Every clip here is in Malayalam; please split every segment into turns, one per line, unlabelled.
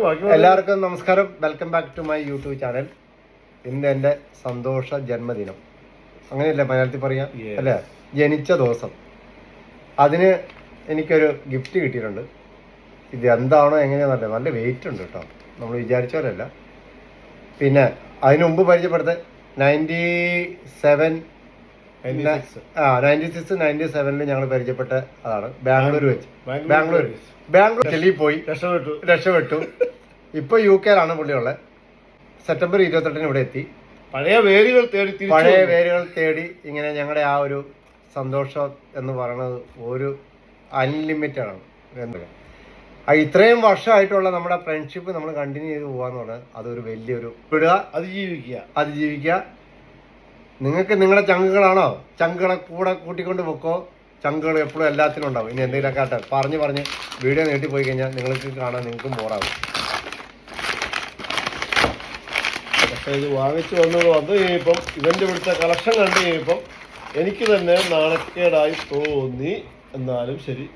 എല്ലാവർക്കും നമസ്കാരം. Welcome back to my YouTube channel. ഇന്ന് എൻ്റെ സന്തോഷ ജന്മദിനം, അങ്ങനെയല്ലേ മലയാളത്തിൽ പറയാം അല്ലേ? ജനിച്ച ദിവസം. അതിന് എനിക്കൊരു ഗിഫ്റ്റ് കിട്ടിയിട്ടുണ്ട്. ഇത് എന്താണോ എങ്ങനെയാണെന്നല്ല, നല്ല വെയിറ്റ് ഉണ്ട് കേട്ടോ, നമ്മൾ വിചാരിച്ച പോലെയല്ല. പിന്നെ അതിന് മുമ്പ് പരിചയപ്പെടുത്ത 96 97 ഞങ്ങൾ പരിചയപ്പെട്ട അതാണ്. ബാംഗ്ലൂർ വെച്ച് ബാംഗ്ലൂർ ഡൽഹി പോയി രക്ഷപ്പെട്ടു. ഇപ്പൊ UK പുള്ളിയുള്ളത്. സെപ്റ്റംബർ 28 ഇവിടെ എത്തി.
പഴയ വേരുകൾ
തേടി ഇങ്ങനെ ഞങ്ങളുടെ ആ ഒരു സന്തോഷം എന്ന് പറയുന്നത് ഒരു അൺലിമിറ്റഡ് ആണ്. ഇത്രയും വർഷമായിട്ടുള്ള നമ്മുടെ ഫ്രണ്ട്ഷിപ്പ് നമ്മൾ കണ്ടിന്യൂ ചെയ്ത് പോകാന്ന് പറഞ്ഞാൽ അതൊരു വലിയൊരു അതിജീവിക്കുക. നിങ്ങൾക്ക് നിങ്ങളുടെ ചങ്കുകളാണോ, ചങ്കുകളെ കൂടെ കൂട്ടിക്കൊണ്ട് വെക്കോ. ചങ്കുകൾ എപ്പോഴും എല്ലാത്തിനും ഉണ്ടാവും. ഇനി എന്തെങ്കിലുമൊക്കെ ആട്ടെ പറഞ്ഞ് വീഡിയോ നീട്ടിപ്പോയി കഴിഞ്ഞാൽ നിങ്ങൾക്ക് കാണാൻ നിങ്ങൾക്കും ബോറാകും.
പക്ഷേ ഇത് വാങ്ങിച്ചു വന്നു കഴിഞ്ഞപ്പം ഇവൻ്റെ ഇവിടുത്തെ കളക്ഷൻ കണ്ടു കഴിഞ്ഞപ്പം എനിക്ക് തന്നെ നാണക്കേടായി തോന്നി. എന്നാലും ശരി,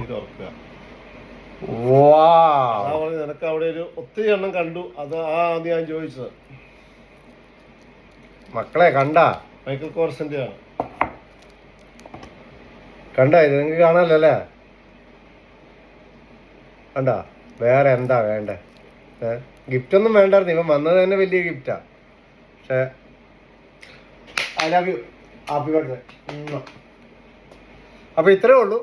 ഇത് ഓർക്കുക. നിനക്ക് അവിടെ ഒരു ഒത്തിരി എണ്ണം കണ്ടു, അത് ആദ്യം ഞാൻ ചോദിച്ചത്.
മക്കളെ കണ്ടാ
മൈക്കൽ കോർസിന്റെ ആണ്.
കണ്ടാ? ഇത് നിങ്ങൾക്ക് കാണാമല്ലോ അല്ലേ? കണ്ടാ? വേറെ എന്താ വേണ്ടേ? ഗിഫ്റ്റ് ഒന്നും വേണ്ടായിരുന്നു. ഇവൻ വന്നത് തന്നെ വലിയ ഗിഫ്റ്റാ. പക്ഷെ I love you, happy birthday. അപ്പൊ ഇത്രേ ഉള്ളൂ,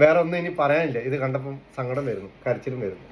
വേറെ ഒന്നും ഇനി പറയാനില്ല. ഇത് കണ്ടപ്പം സങ്കടം വരുന്നു, കരച്ചിലും വരുന്നു.